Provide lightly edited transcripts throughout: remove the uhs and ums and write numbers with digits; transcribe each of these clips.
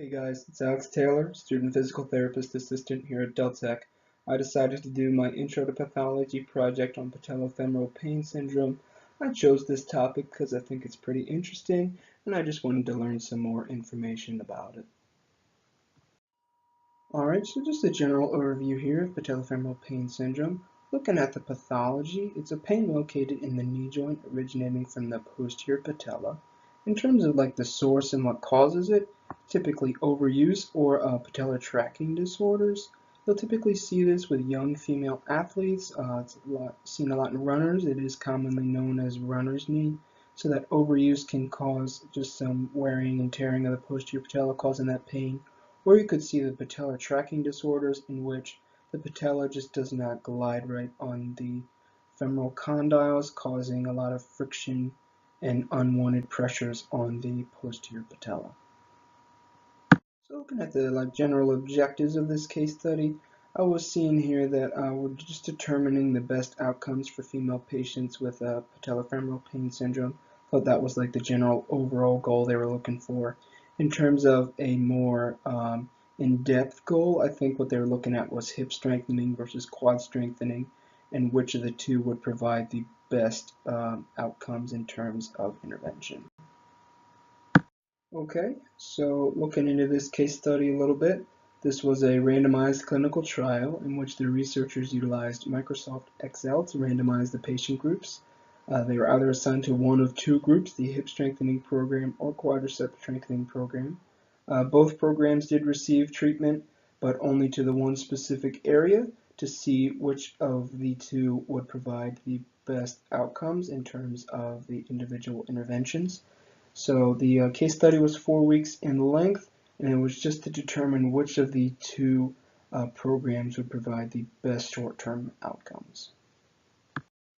Hey guys, it's Alex Taylor, student physical therapist assistant here at Deltec. I decided to do my Intro to Pathology project on patellofemoral pain syndrome. I chose this topic because I think it's pretty interesting and I just wanted to learn some more information about it. Alright, so just a general overview here of patellofemoral pain syndrome. Looking at the pathology, it's a pain located in the knee joint originating from the posterior patella. In terms of like the source and what causes it, typically overuse or patellar tracking disorders. You'll typically see this with young female athletes. Seen a lot in runners. It is commonly known as runner's knee. So that overuse can cause just some wearing and tearing of the posterior patella, causing that pain. Or you could see the patellar tracking disorders in which the patella just does not glide right on the femoral condyles, causing a lot of friction and unwanted pressures on the posterior patella. So looking at the general objectives of this case study, I was seeing here that we're just determining the best outcomes for female patients with patellofemoral pain syndrome. Thought that was like the general overall goal they were looking for. In terms of a more in-depth goal, I think what they were looking at was hip strengthening versus quad strengthening, and which of the two would provide the best outcomes in terms of intervention. Okay, so looking into this case study a little bit, this was a randomized clinical trial in which the researchers utilized Microsoft Excel to randomize the patient groups. They were either assigned to one of two groups, the hip strengthening program or quadricep strengthening program. Both programs did receive treatment, but only to the one specific area to see which of the two would provide the best outcomes in terms of the individual interventions. So the case study was 4 weeks in length, and it was just to determine which of the two programs would provide the best short-term outcomes.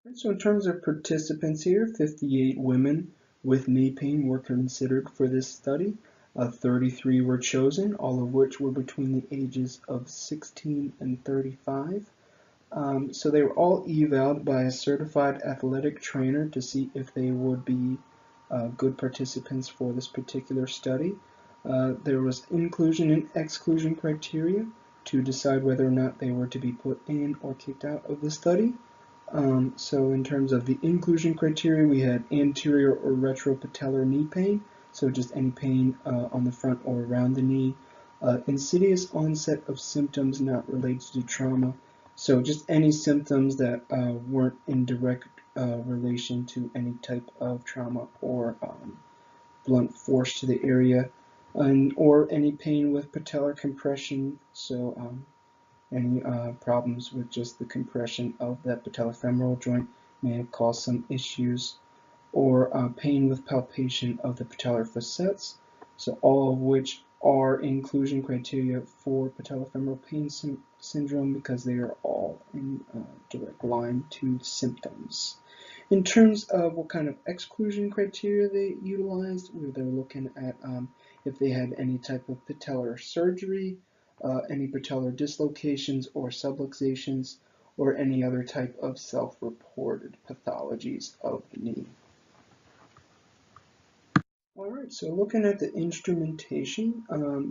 And so in terms of participants here, 58 women with knee pain were considered for this study. 33 were chosen, all of which were between the ages of 16 and 35. So they were all evaluated by a certified athletic trainer to see if they would be good participants for this particular study. There was inclusion and exclusion criteria to decide whether or not they were to be put in or kicked out of the study. So in terms of the inclusion criteria, we had anterior or retropatellar knee pain, so just any pain on the front or around the knee. Insidious onset of symptoms not related to trauma, so just any symptoms that weren't in direct relation to any type of trauma or blunt force to the area, or any pain with patellar compression, so any problems with just the compression of that patellofemoral joint may have caused some issues, or pain with palpation of the patellar facets, so all of which are inclusion criteria for patellofemoral pain syndrome because they are all in direct line to symptoms. In terms of what kind of exclusion criteria they utilized, they were looking at if they had any type of patellar surgery, any patellar dislocations or subluxations, or any other type of self-reported pathologies of the knee. Alright, so looking at the instrumentation,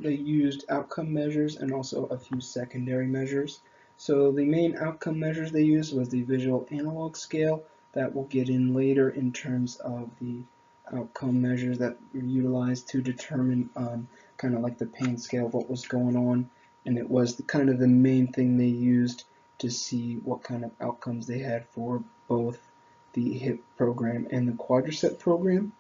they used outcome measures and also a few secondary measures. So the main outcome measures they used was the visual analog scale. That we'll get in later in terms of the outcome measures that were utilized to determine kind of like the pain scale of what was going on, and it was kind of the main thing they used to see what kind of outcomes they had for both the hip program and the quadricep program.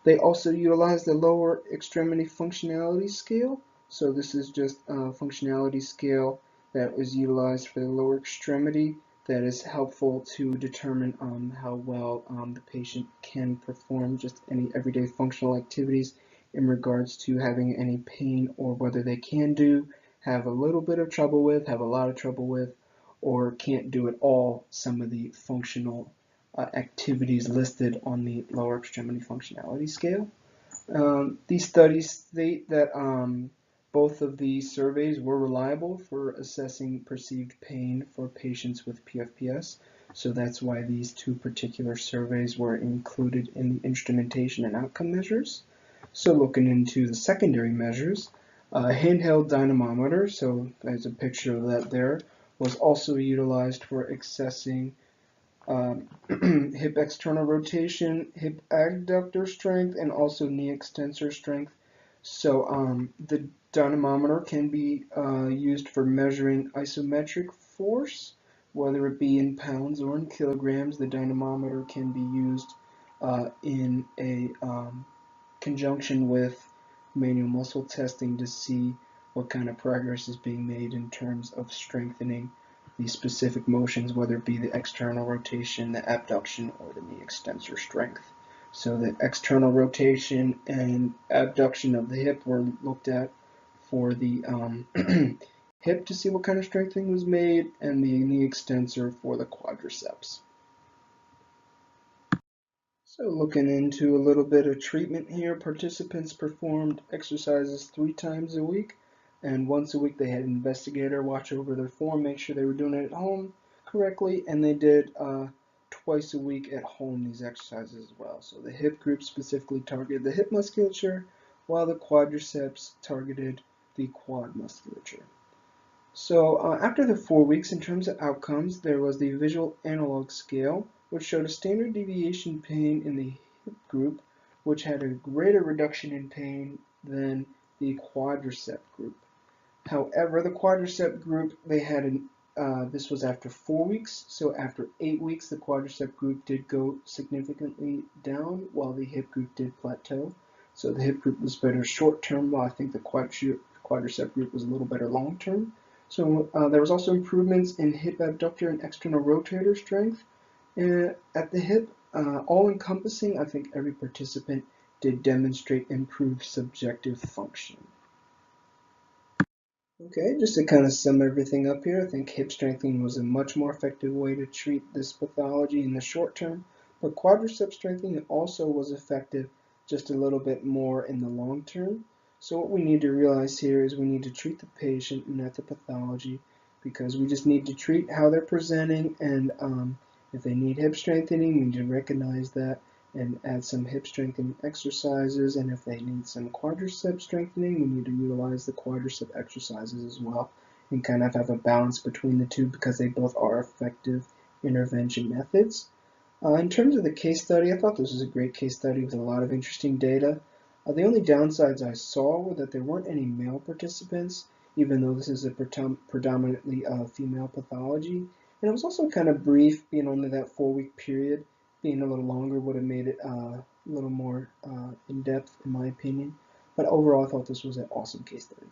They also utilized the lower extremity functionality scale. So this is just a functionality scale that was utilized for the lower extremity that is helpful to determine how well the patient can perform just any everyday functional activities in regards to having any pain, or whether they can do, have a little bit of trouble with, have a lot of trouble with, or can't do at all some of the functional activities listed on the lower extremity functionality scale. These studies state that both of these surveys were reliable for assessing perceived pain for patients with PFPS, so that's why these two particular surveys were included in the instrumentation and outcome measures. So looking into the secondary measures, Handheld dynamometer, so there's a picture of that there, was also utilized for assessing hip external rotation, hip adductor strength, and also knee extensor strength. So the dynamometer can be used for measuring isometric force, whether it be in pounds or in kilograms. The dynamometer can be used in a conjunction with manual muscle testing to see what kind of progress is being made in terms of strengthening the specific motions, whether it be the external rotation, the abduction, or the knee extensor strength. So the external rotation and abduction of the hip were looked at for the hip to see what kind of strengthening was made, and the knee extensor for the quadriceps. So looking into a little bit of treatment here, participants performed exercises 3 times a week, and once a week they had an investigator watch over their form, make sure they were doing it at home correctly, and they did twice a week at home these exercises as well. So the hip group specifically targeted the hip musculature, while the quadriceps targeted the quad musculature. So after the 4 weeks, in terms of outcomes, there was the visual analog scale, which showed a standard deviation pain in the hip group, which had a greater reduction in pain than the quadricep group. However, the quadricep group, they had this was after 4 weeks, so after 8 weeks, the quadricep group did go significantly down, while the hip group did plateau. So the hip group was better short term, while I think the quadricep group was a little better long term. So there was also improvements in hip abductor and external rotator strength at the hip. All encompassing, I think every participant did demonstrate improved subjective function. Okay, just to kind of sum everything up here, I think hip strengthening was a much more effective way to treat this pathology in the short term, but quadricep strengthening also was effective just a little bit more in the long term. So what we need to realize here is we need to treat the patient and not the pathology, because we just need to treat how they're presenting, and if they need hip strengthening, we need to recognize that and add some hip strengthening exercises, and if they need some quadricep strengthening, we need to utilize the quadricep exercises as well, and kind of have a balance between the two because they both are effective intervention methods. In terms of the case study, I thought this was a great case study with a lot of interesting data. The only downsides I saw were that there weren't any male participants, even though this is a predominantly female pathology, and it was also kind of brief, being only that 4-week period. Being a little longer would have made it a little more in-depth, in my opinion. But overall, I thought this was an awesome case study.